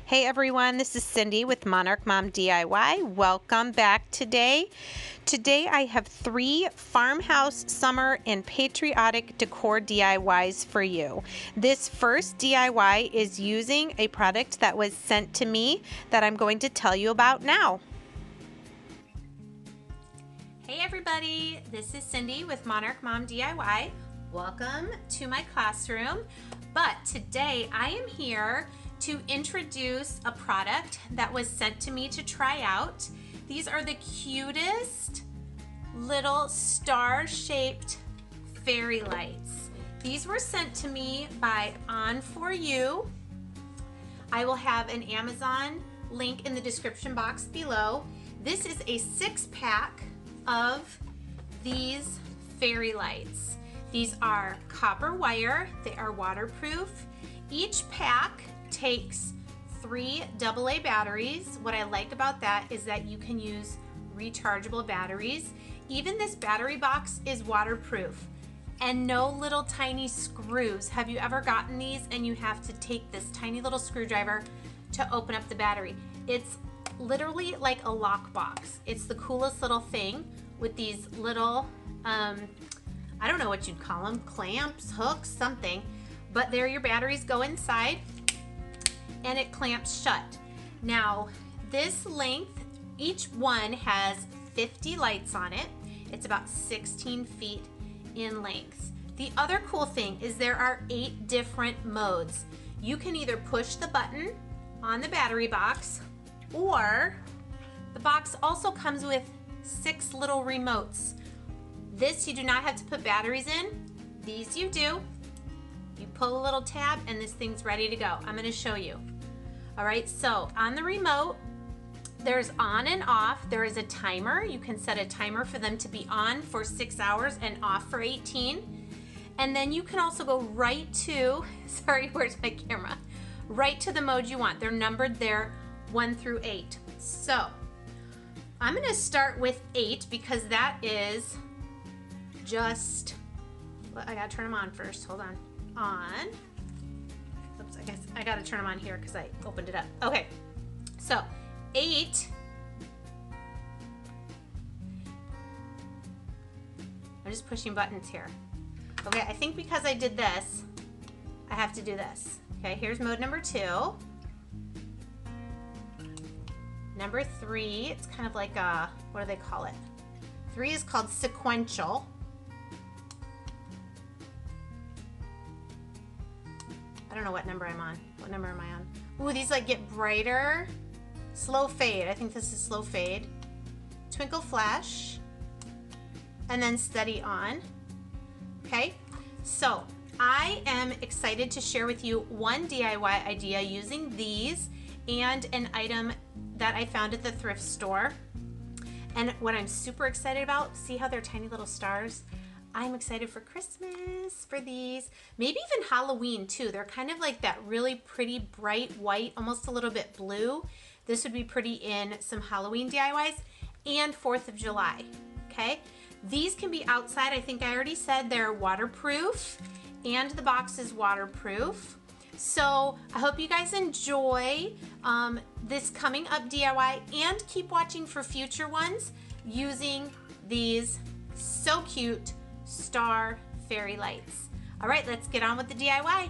Hey everyone, this is Cindy with Monarch Mom DIY. Welcome back today. Today I have 3 Farmhouse Summer and Patriotic Decor DIYs for you. This first DIY is using a product that was sent to me that I'm going to tell you about now. Hey everybody, this is Cindy with Monarch Mom DIY. Welcome to my classroom. But today I am here to introduce a product that was sent to me to try out. These are the cutest little star-shaped fairy lights. These were sent to me by Onforu. I will have an Amazon link in the description box below. This is a 6-pack of these fairy lights. These are copper wire, they are waterproof. Each pack takes 3 AA batteries. What I like about that is that you can use rechargeable batteries. Even this battery box is waterproof and no little tiny screws. Have you ever gotten these and you have to take this tiny little screwdriver to open up the battery? It's literally like a lockbox. It's the coolest little thing with these little, I don't know what you'd call them, clamps, hooks, something. But there your batteries go inside and it clamps shut. Now, this length, each one has 50 lights on it. It's about 16 feet in length. The other cool thing is there are 8 different modes. You can either push the button on the battery box, or the box also comes with 6 little remotes. This you do not have to put batteries in. These you do. You pull a little tab and this thing's ready to go. I'm going to show you. All right, so on the remote, there's on and off. There is a timer. You can set a timer for them to be on for 6 hours and off for 18. And then you can also go right to, sorry, where's my camera? Right to the mode you want. They're numbered there 1 through 8. So I'm going to start with 8 because that is just, well, I got to turn them on first. Hold on. On. Oops, I guess I got to turn them on here because I opened it up. Okay, so 8. I'm just pushing buttons here. Okay, I think because I did this, I have to do this. Okay, here's mode number 2. Number 3, it's kind of like a, what do they call it? 3 is called sequential. I don't know what number I'm on. What number am I on? Ooh, these like get brighter. Slow fade. I think this is slow fade. Twinkle flash. And then steady on. Okay, so I am excited to share with you one DIY idea using these and an item that I found at the thrift store. And what I'm super excited about, see how they're tiny little stars? I'm excited for Christmas for these. Maybe even Halloween too. They're kind of like that really pretty bright white, almost a little bit blue. This would be pretty in some Halloween DIYs and 4th of July, okay? These can be outside. I think I already said they're waterproof and the box is waterproof. So I hope you guys enjoy this coming up DIY and keep watching for future ones using these so cute star fairy lights. All right, let's get on with the DIY.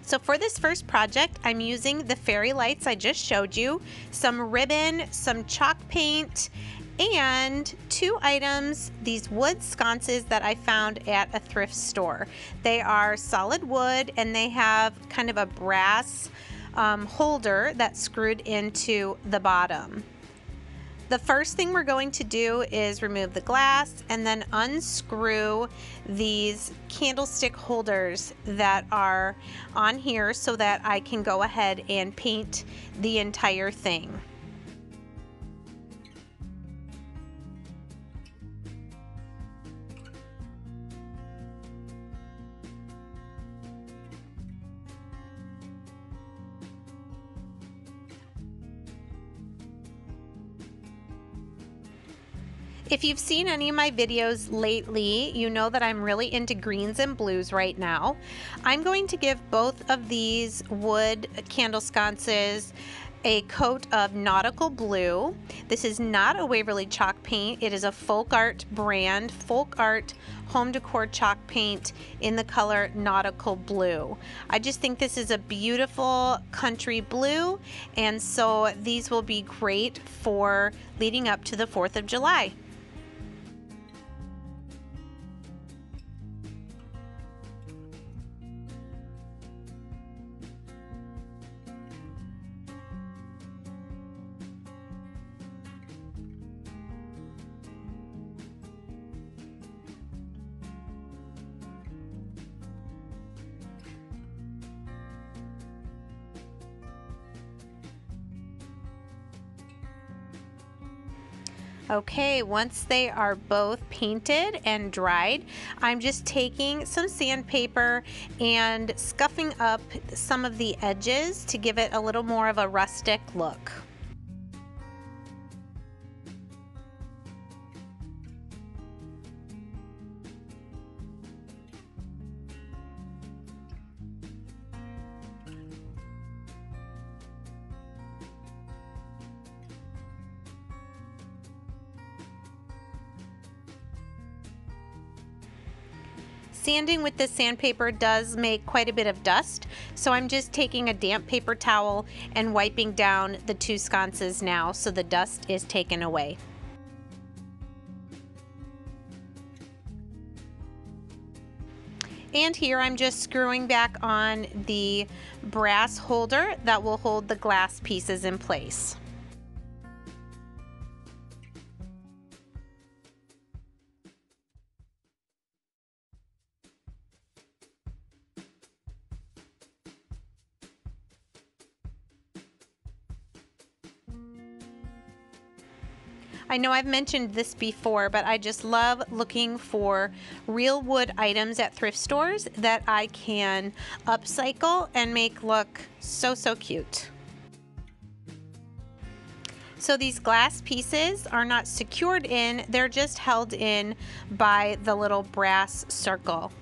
So for this first project, I'm using the fairy lights I just showed you, some ribbon, some chalk paint, and 2 items, these wood sconces that I found at a thrift store. They are solid wood and they have kind of a brass holder that's screwed into the bottom. The first thing we're going to do is remove the glass and then unscrew these candlestick holders that are on here so that I can go ahead and paint the entire thing. If you've seen any of my videos lately, you know that I'm really into greens and blues right now. I'm going to give both of these wood candle sconces a coat of nautical blue. This is not a Waverly chalk paint. It is a Folk Art brand, Folk Art home decor chalk paint in the color nautical blue. I just think this is a beautiful country blue, and so these will be great for leading up to the 4th of July. Okay, once they are both painted and dried, I'm just taking some sandpaper and scuffing up some of the edges to give it a little more of a rustic look. Sanding with this sandpaper does make quite a bit of dust, so I'm just taking a damp paper towel and wiping down the two sconces now so the dust is taken away. And here I'm just screwing back on the brass holder that will hold the glass pieces in place. I know I've mentioned this before, but I just love looking for real wood items at thrift stores that I can upcycle and make look so cute. So these glass pieces are not secured in, they're just held in by the little brass circle.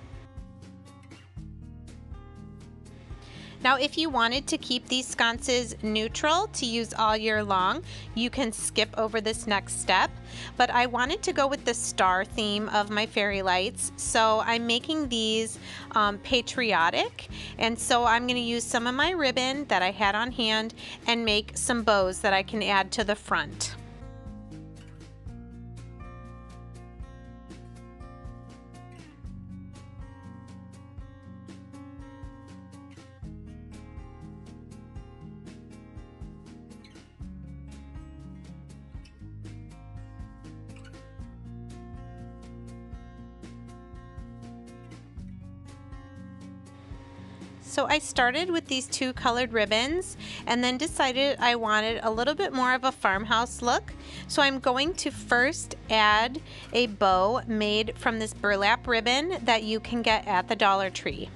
Now, if you wanted to keep these sconces neutral to use all year long, you can skip over this next step, but I wanted to go with the star theme of my fairy lights, so I'm making these patriotic, and so I'm going to use some of my ribbon that I had on hand and make some bows that I can add to the front. So I started with these two colored ribbons and then decided I wanted a little bit more of a farmhouse look. So I'm going to first add a bow made from this burlap ribbon that you can get at the Dollar Tree.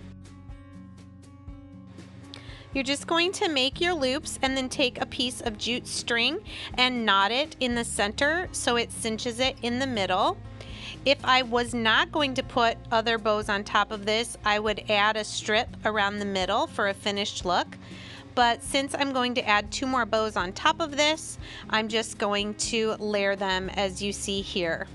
You're just going to make your loops and then take a piece of jute string and knot it in the center so it cinches it in the middle. If I was not going to put other bows on top of this, I would add a strip around the middle for a finished look. But since I'm going to add two more bows on top of this, I'm just going to layer them as you see here.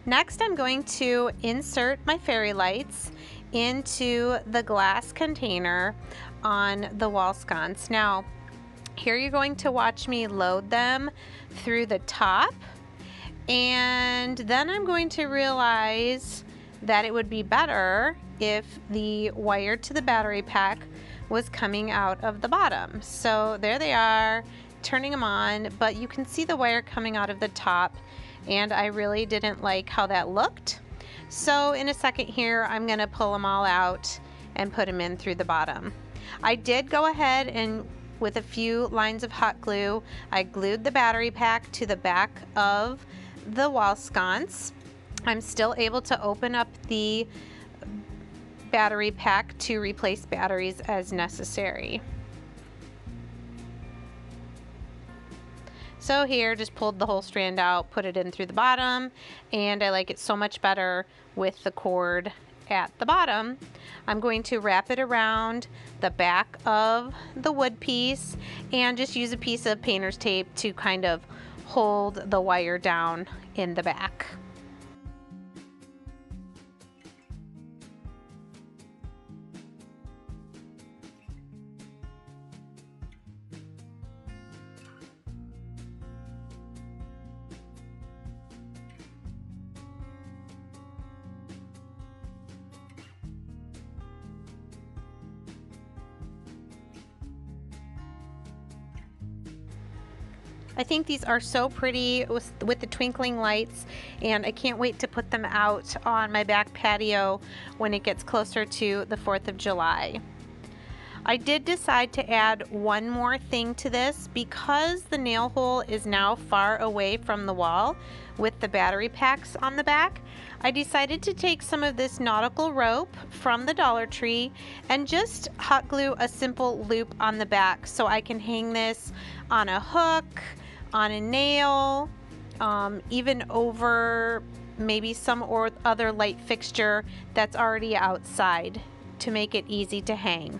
Next, I'm going to insert my fairy lights into the glass container on the wall sconce. Now, here you're going to watch me load them through the top, and then I'm going to realize that it would be better if the wire to the battery pack was coming out of the bottom. So there they are, turning them on, but you can see the wire coming out of the top, and I really didn't like how that looked. So in a second here, I'm gonna pull them all out and put them in through the bottom. I did go ahead and with a few lines of hot glue, I glued the battery pack to the back of the wall sconce. I'm still able to open up the battery pack to replace batteries as necessary. So here, just pulled the whole strand out, put it in through the bottom, and I like it so much better with the cord at the bottom. I'm going to wrap it around the back of the wood piece and just use a piece of painter's tape to kind of hold the wire down in the back. I think these are so pretty with the twinkling lights, and I can't wait to put them out on my back patio when it gets closer to the 4th of July. I did decide to add one more thing to this because the nail hole is now far away from the wall with the battery packs on the back. I decided to take some of this nautical rope from the Dollar Tree and just hot glue a simple loop on the back so I can hang this on a hook, on a nail, even over maybe some or other light fixture that's already outside to make it easy to hang.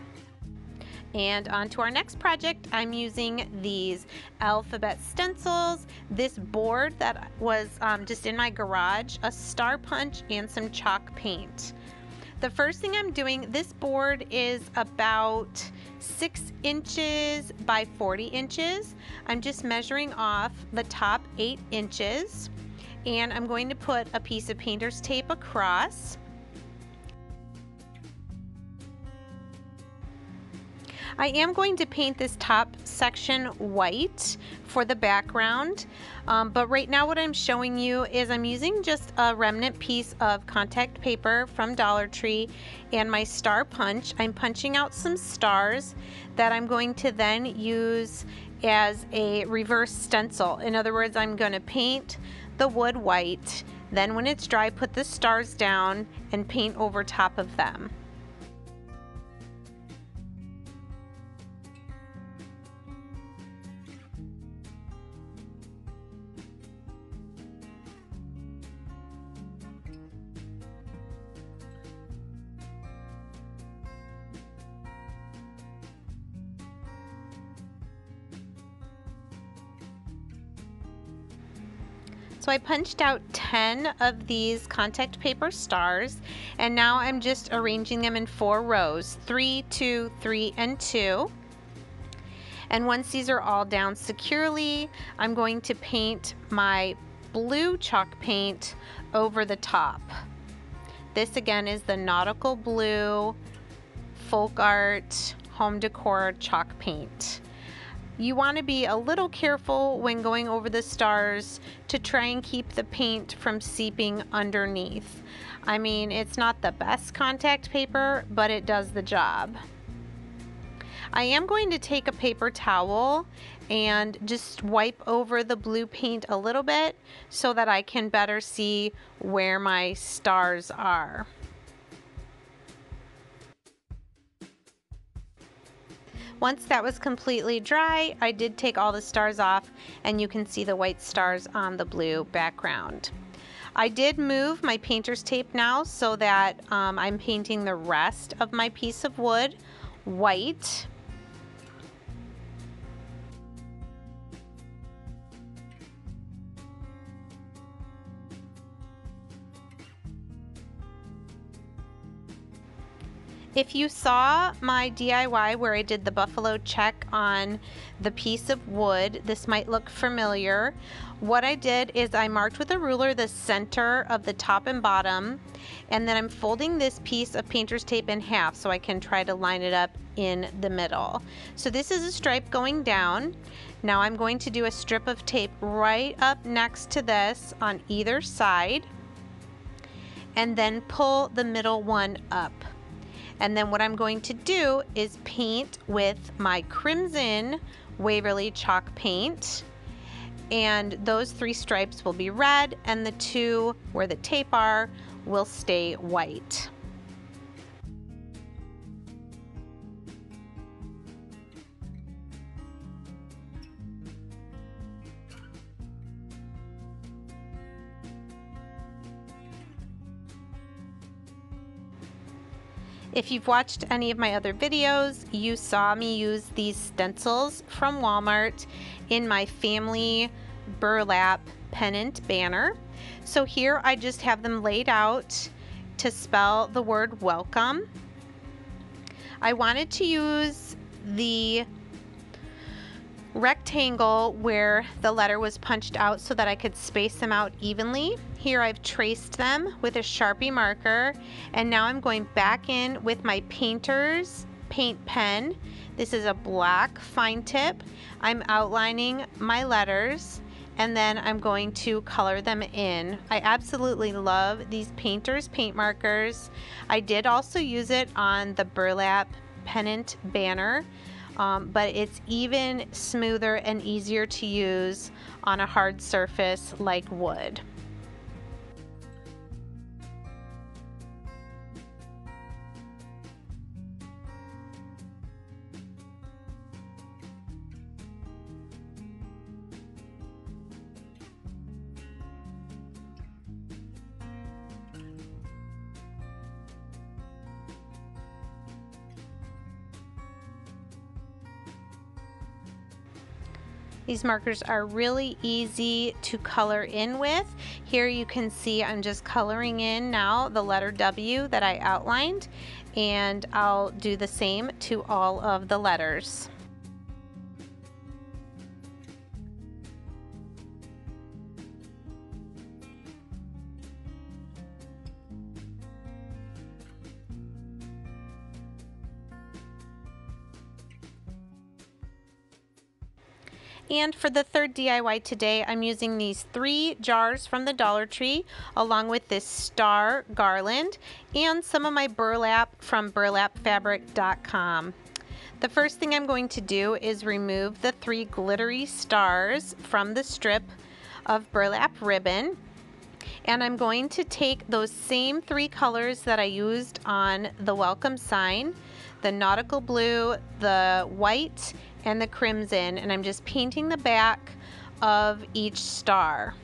And on to our next project, I'm using these alphabet stencils, this board that was just in my garage, a star punch, and some chalk paint. The first thing I'm doing, this board is about 6 inches by 40 inches. I'm just measuring off the top 8 inches, and I'm going to put a piece of painter's tape across. I am going to paint this top section white for the background, but right now what I'm showing you is I'm using just a remnant piece of contact paper from Dollar Tree and my star punch. I'm punching out some stars that I'm going to then use as a reverse stencil. In other words, I'm going to paint the wood white, then when it's dry, put the stars down and paint over top of them. So I punched out 10 of these contact paper stars, and now I'm just arranging them in 4 rows, 3, 2, 3, and 2. And once these are all down securely, I'm going to paint my blue chalk paint over the top. This again is the nautical blue folk art home decor chalk paint. You want to be a little careful when going over the stars to try and keep the paint from seeping underneath. I mean, it's not the best contact paper, but it does the job. I am going to take a paper towel and just wipe over the blue paint a little bit so that I can better see where my stars are. Once that was completely dry, I did take all the stars off, and you can see the white stars on the blue background. I did move my painter's tape now so that I'm painting the rest of my piece of wood white. If you saw my DIY where I did the buffalo check on the piece of wood, this might look familiar. What I did is I marked with a ruler the center of the top and bottom, and then I'm folding this piece of painter's tape in half so I can try to line it up in the middle. So this is a stripe going down, Now I'm going to do a strip of tape right up next to this on either side, and then pull the middle one up. And then what I'm going to do is paint with my Crimson Waverly chalk paint. And those 3 stripes will be red, and the 2 where the tape are will stay white. If you've watched any of my other videos, you saw me use these stencils from Walmart in my family burlap pennant banner. So here I just have them laid out to spell the word welcome. I wanted to use the rectangle where the letter was punched out so that I could space them out evenly. Here I've traced them with a Sharpie marker, and now I'm going back in with my painter's paint pen. This is a black fine tip. I'm outlining my letters, and then I'm going to color them in. I absolutely love these painter's paint markers. I did also use it on the burlap pennant banner. But it's even smoother and easier to use on a hard surface like wood. These markers are really easy to color in with. Here you can see I'm just coloring in now the letter W that I outlined, and I'll do the same to all of the letters. And for the third DIY today, I'm using these 3 jars from the Dollar Tree, along with this star garland, and some of my burlap from burlapfabric.com. The first thing I'm going to do is remove the 3 glittery stars from the strip of burlap ribbon. And I'm going to take those same 3 colors that I used on the welcome sign, the nautical blue, the white, and the crimson, and I'm just painting the back of each star.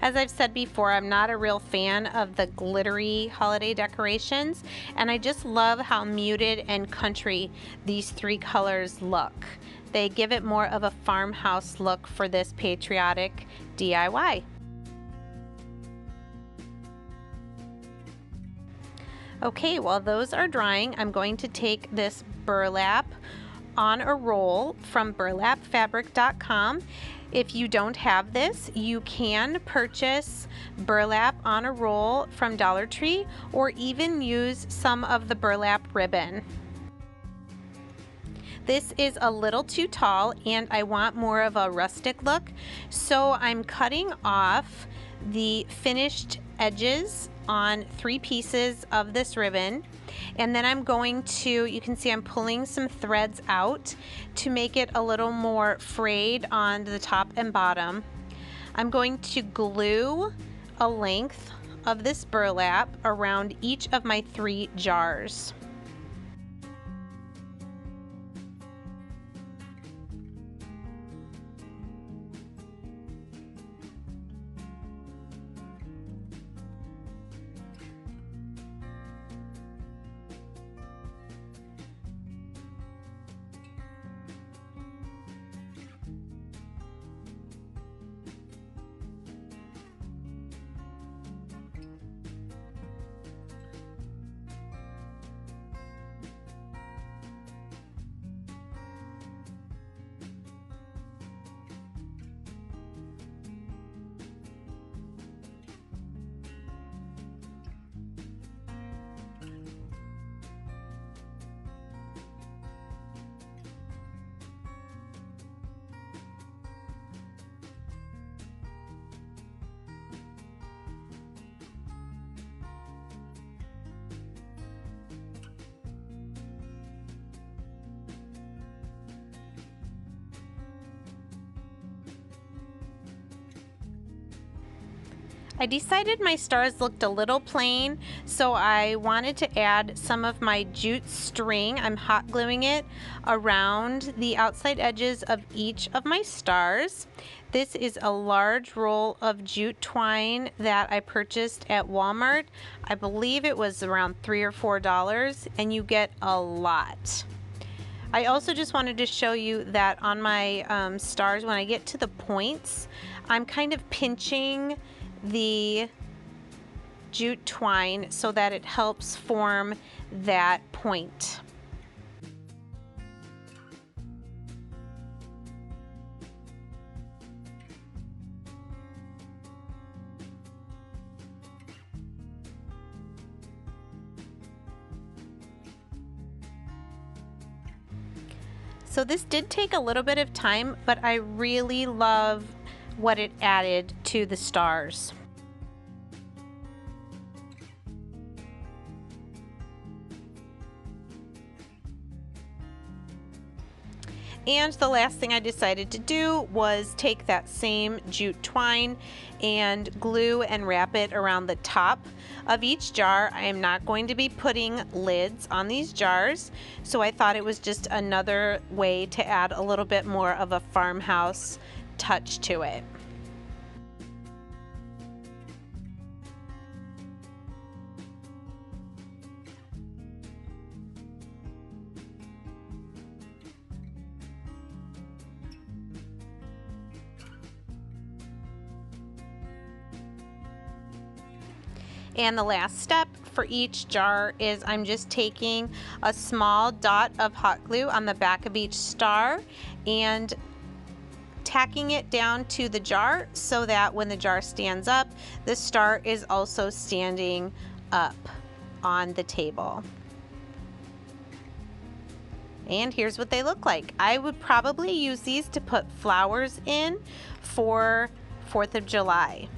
As I've said before, I'm not a real fan of the glittery holiday decorations, and I just love how muted and country these 3 colors look. They give it more of a farmhouse look for this patriotic DIY. Okay, while those are drying, I'm going to take this burlap on a roll from burlapfabric.com. If you don't have this, you can purchase burlap on a roll from Dollar Tree, or even use some of the burlap ribbon. This is a little too tall and I want more of a rustic look, so I'm cutting off the finished edges on 3 pieces of this ribbon, and then I'm going to, you can see I'm pulling some threads out to make it a little more frayed on the top and bottom. I'm going to glue a length of this burlap around each of my 3 jars. I decided my stars looked a little plain, so I wanted to add some of my jute string. I'm hot gluing it around the outside edges of each of my stars. This is a large roll of jute twine that I purchased at Walmart. I believe it was around $3 or $4, and you get a lot. I also just wanted to show you that on my stars, when I get to the points, I'm kind of pinching the jute twine so that it helps form that point. So this did take a little bit of time, but I really love what it added to the stars. And the last thing I decided to do was take that same jute twine and glue and wrap it around the top of each jar. I am not going to be putting lids on these jars, so I thought it was just another way to add a little bit more of a farmhouse touch to it. And the last step for each jar is I'm just taking a small dot of hot glue on the back of each star and tacking it down to the jar so that when the jar stands up, the star is also standing up on the table. And here's what they look like. I would probably use these to put flowers in for 4th of July.